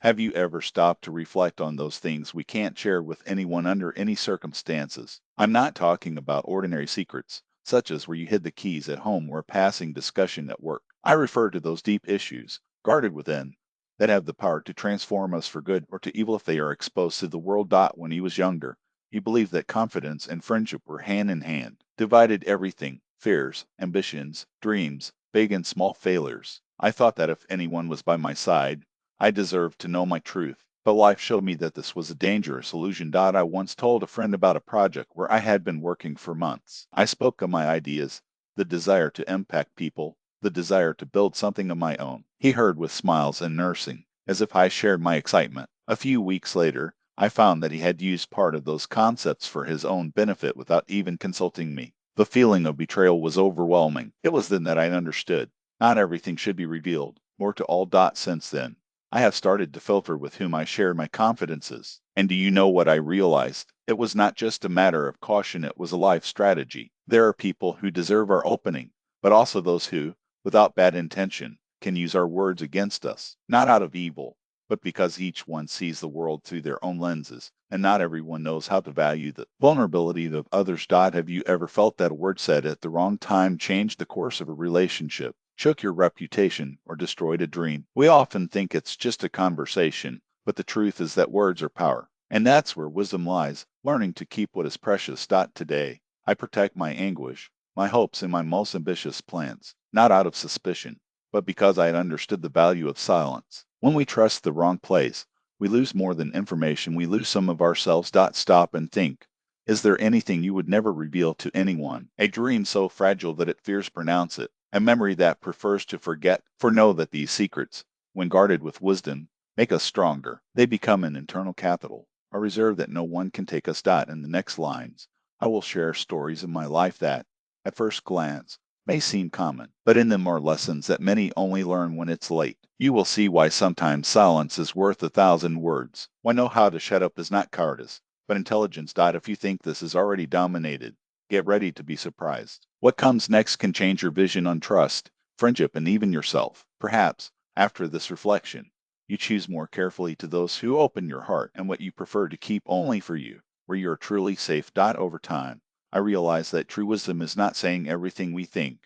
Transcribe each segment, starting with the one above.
Have you ever stopped to reflect on those things we can't share with anyone under any circumstances? I'm not talking about ordinary secrets, such as where you hid the keys at home or a passing discussion at work. I refer to those deep issues, guarded within, that have the power to transform us for good or to evil if they are exposed to the world. When he was younger, he believed that confidence and friendship were hand in hand, divided everything fears, ambitions, dreams, big and small failures. I thought that if anyone was by my side, I deserved to know my truth. But life showed me that this was a dangerous illusion. I once told a friend about a project where I had been working for months. I spoke of my ideas, the desire to impact people, the desire to build something of my own. He heard with smiles and nursing, as if I shared my excitement. A few weeks later, I found that he had used part of those concepts for his own benefit without even consulting me. The feeling of betrayal was overwhelming. It was then that I understood. Not everything should be revealed. More to all. Since then, I have started to filter with whom I share my confidences. And do you know what I realized? It was not just a matter of caution, it was a life strategy. There are people who deserve our opening, but also those who, without bad intention, can use our words against us, not out of evil, but because each one sees the world through their own lenses, and not everyone knows how to value the vulnerability of others. Have you ever felt that a word said at the wrong time changed the course of a relationship, shook your reputation, or destroyed a dream? We often think it's just a conversation, but the truth is that words are power. And that's where wisdom lies, learning to keep what is precious. Today, I protect my anguish, my hopes, and my most ambitious plans, not out of suspicion, but because I had understood the value of silence. When we trust the wrong place, we lose more than information, we lose some of ourselves. Stop and think. Is there anything you would never reveal to anyone? A dream so fragile that it fears pronounce it? A memory that prefers to forget? For know that these secrets, when guarded with wisdom, make us stronger. They become an internal capital, a reserve that no one can take us. In the next lines, I will share stories of my life that, at first glance, may seem common, but in them are lessons that many only learn when it's late. You will see why sometimes silence is worth 1,000 words. Why know how to shut up is not cowardice, but intelligence. If you think this is already dominated, get ready to be surprised. What comes next can change your vision on trust, friendship, and even yourself. Perhaps, after this reflection, you choose more carefully to those who open your heart and what you prefer to keep only for you, where you are truly safe. Over time, I realize that true wisdom is not saying everything we think,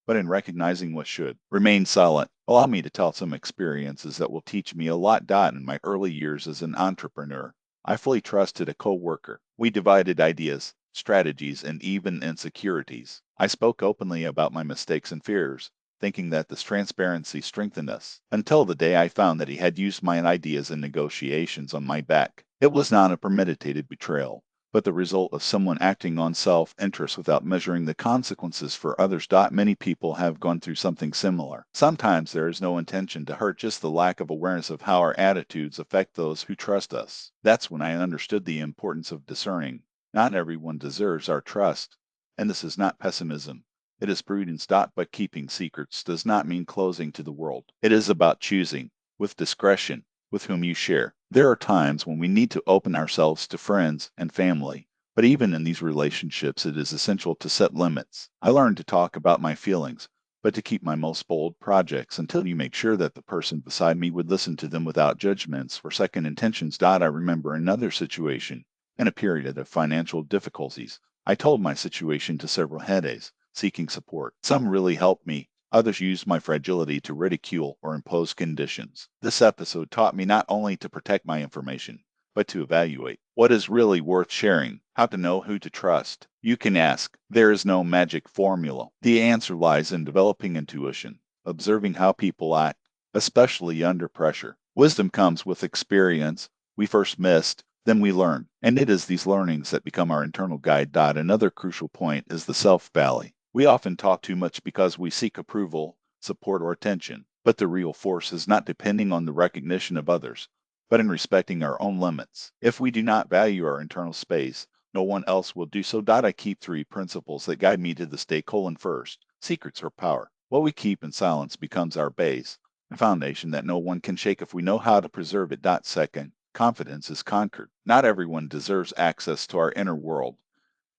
but in recognizing what should. Remain silent. Allow me to tell some experiences that will teach me a lot. In my early years as an entrepreneur, I fully trusted a coworker. We divided ideas, strategies, and even insecurities. I spoke openly about my mistakes and fears, thinking that this transparency strengthened us, until the day I found that he had used my ideas and negotiations on my back. It was not a premeditated betrayal, but the result of someone acting on self-interest without measuring the consequences for others. Many people have gone through something similar. Sometimes there is no intention to hurt, just the lack of awareness of how our attitudes affect those who trust us. That's when I understood the importance of discerning. Not everyone deserves our trust, and this is not pessimism. It is prudence. But keeping secrets does not mean closing to the world. It is about choosing, with discretion, with whom you share. There are times when we need to open ourselves to friends and family, but even in these relationships, it is essential to set limits. I learned to talk about my feelings, but to keep my most bold projects until you make sure that the person beside me would listen to them without judgments or second intentions. I remember another situation, in a period of financial difficulties. I told my situation to several headaches, seeking support. Some really helped me. Others used my fragility to ridicule or impose conditions. This episode taught me not only to protect my information, but to evaluate what is really worth sharing, how to know who to trust. You can ask. There is no magic formula. The answer lies in developing intuition, observing how people act, especially under pressure. Wisdom comes with experience. We first missed, then we learn, and it is these learnings that become our internal guide. Another crucial point is the self-valley. We often talk too much because we seek approval, support, or attention, but the real force is not depending on the recognition of others, but in respecting our own limits. If we do not value our internal space, no one else will do so. I keep 3 principles that guide me to the stay. First, secrets are power. What we keep in silence becomes our base, a foundation that no one can shake if we know how to preserve it. Second, confidence is conquered. Not everyone deserves access to our inner world.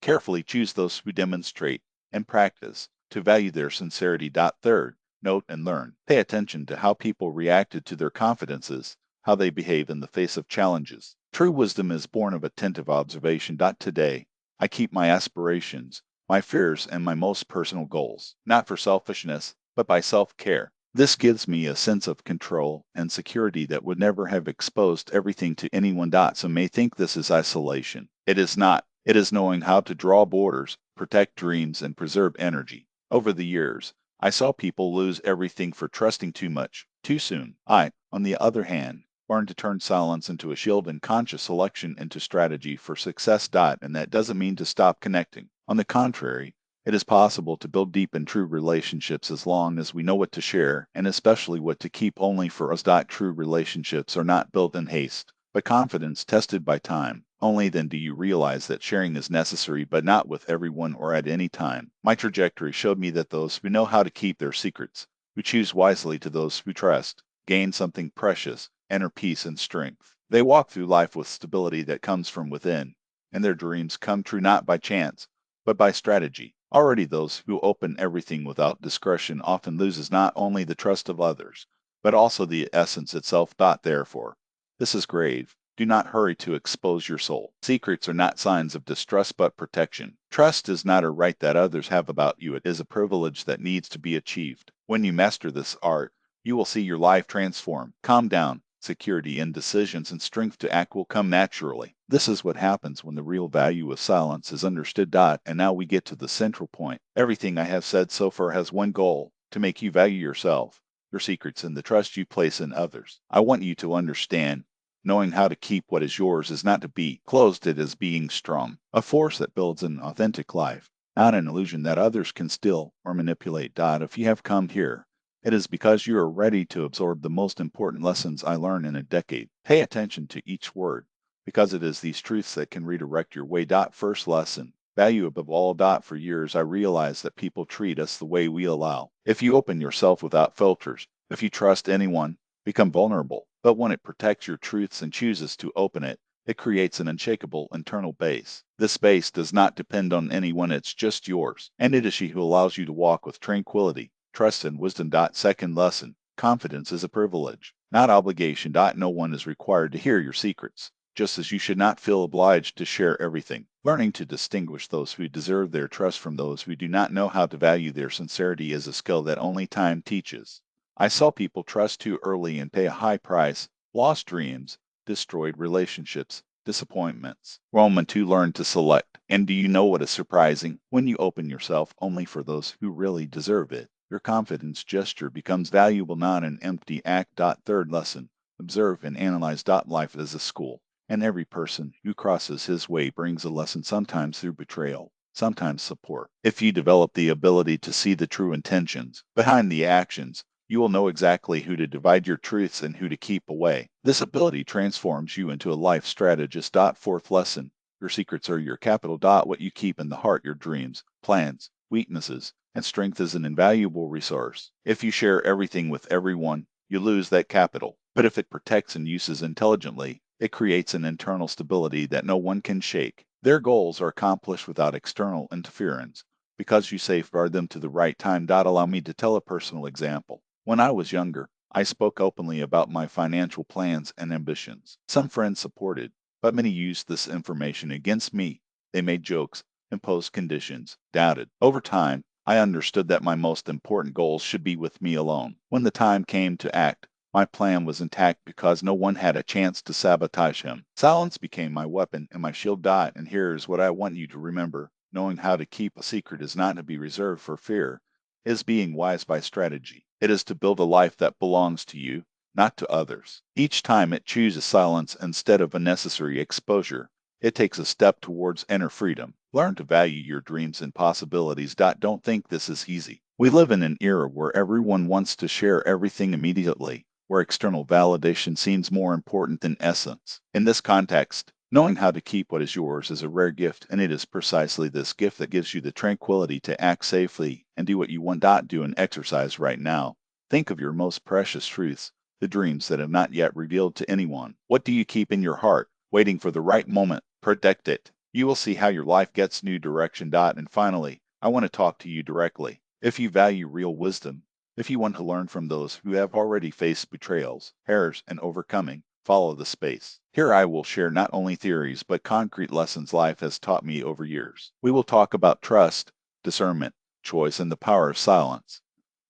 Carefully choose those who demonstrate and practice to value their sincerity. Third, note and learn. Pay attention to how people reacted to their confidences, how they behave in the face of challenges. True wisdom is born of attentive observation. Today, I keep my aspirations, my fears, and my most personal goals, not for selfishness, but by self-care. This gives me a sense of control and security that would never have exposed everything to anyone. Some may think this is isolation. It is not. It is knowing how to draw borders, protect dreams, and preserve energy. Over the years, I saw people lose everything for trusting too much, too soon. I, on the other hand, learned to turn silence into a shield and conscious selection into strategy for success. And that doesn't mean to stop connecting. On the contrary, it is possible to build deep and true relationships as long as we know what to share, and especially what to keep only for us. True relationships are not built in haste, but confidence tested by time. Only then do you realize that sharing is necessary, but not with everyone or at any time. My trajectory showed me that those who know how to keep their secrets, who choose wisely to those who trust, gain something precious, inner peace and strength. They walk through life with stability that comes from within, and their dreams come true not by chance, but by strategy. Already those who open everything without discretion often loses not only the trust of others, but also the essence itself. Therefore, this is grave. Do not hurry to expose your soul. Secrets are not signs of distrust but protection. Trust is not a right that others have about you. It is a privilege that needs to be achieved. When you master this art, you will see your life transform. Calm down. Security in decisions and strength to act will come naturally. This is what happens when the real value of silence is understood. And now we get to the central point. Everything I have said so far has one goal: to make you value yourself, your secrets, and the trust you place in others. I want you to understand. Knowing how to keep what is yours is not to be closed, it is being strong, a force that builds an authentic life, not an illusion that others can steal or manipulate. If you have come here, it is because you are ready to absorb the most important lessons I learned in a decade. Pay attention to each word, because it is these truths that can redirect your way. First lesson: value above all. For years I realized that people treat us the way we allow. If you open yourself without filters, if you trust anyone, become vulnerable. But when it protects your truths and chooses to open it, it creates an unshakable internal base. This base does not depend on anyone, it's just yours. And it is she who allows you to walk with tranquility, trust, and wisdom. Second lesson: confidence is a privilege, not obligation. No one is required to hear your secrets, just as you should not feel obliged to share everything. Learning to distinguish those who deserve their trust from those who do not know how to value their sincerity is a skill that only time teaches. I saw people trust too early and pay a high price, lost dreams, destroyed relationships, disappointments. Roman 2 learned to select. And do you know what is surprising? When you open yourself only for those who really deserve it, your confidence gesture becomes valuable, not an empty act. Third lesson: observe and analyze. Life is a school, and every person who crosses his way brings a lesson, sometimes through betrayal, sometimes support. If you develop the ability to see the true intentions behind the actions, you will know exactly who to divide your truths and who to keep away. This ability transforms you into a life strategist. Fourth lesson: your secrets are your capital. What you keep in the heart, your dreams, plans, weaknesses, and strength, is an invaluable resource. If you share everything with everyone, you lose that capital. But if it protects and uses intelligently, it creates an internal stability that no one can shake. Their goals are accomplished without external interference, because you safeguard them to the right time. Allow me to tell a personal example. When I was younger, I spoke openly about my financial plans and ambitions. Some friends supported, but many used this information against me. They made jokes, imposed conditions, doubted. Over time, I understood that my most important goals should be with me alone. When the time came to act, my plan was intact because no one had a chance to sabotage him. Silence became my weapon and my shield. And here is what I want you to remember: knowing how to keep a secret is not to be reserved for fear. It is being wise by strategy. It is to build a life that belongs to you, not to others. Each time it chooses silence instead of unnecessary exposure, it takes a step towards inner freedom. Learn to value your dreams and possibilities. Don't think this is easy. We live in an era where everyone wants to share everything immediately, where external validation seems more important than essence. In this context, knowing how to keep what is yours is a rare gift, and it is precisely this gift that gives you the tranquility to act safely and do what you want. Do an exercise right now. Think of your most precious truths, the dreams that have not yet revealed to anyone. What do you keep in your heart, waiting for the right moment? Protect it. You will see how your life gets new direction. And finally, I want to talk to you directly. If you value real wisdom, if you want to learn from those who have already faced betrayals, errors, and overcoming, follow the space. Here I will share not only theories, but concrete lessons life has taught me over years. We will talk about trust, discernment, choice, and the power of silence.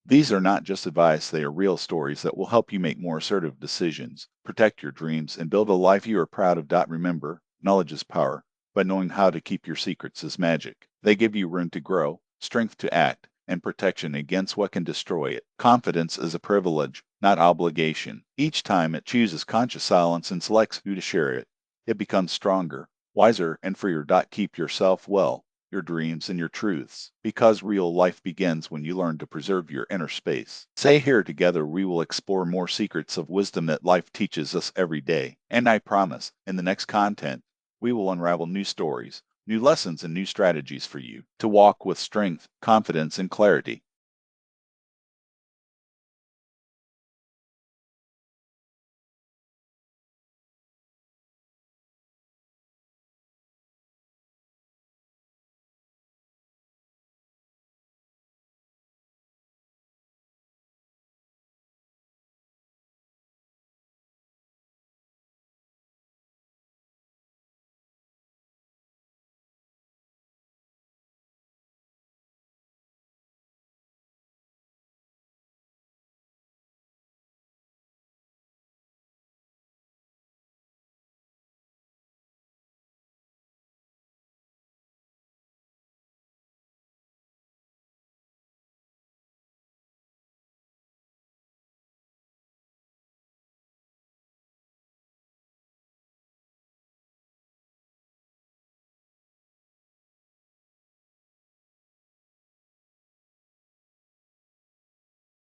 These are not just advice, they are real stories that will help you make more assertive decisions, protect your dreams, and build a life you are proud of. Remember, knowledge is power, but knowing how to keep your secrets is magic. They give you room to grow, strength to act, and protection against what can destroy it. Confidence is a privilege, not obligation. Each time it chooses conscious silence and selects who to share it, it becomes stronger, wiser, and freer. Keep yourself well, your dreams, and your truths, because real life begins when you learn to preserve your inner space. Say here together we will explore more secrets of wisdom that life teaches us every day. And I promise, in the next content, we will unravel new stories, new lessons, and new strategies for you to walk with strength, confidence, and clarity.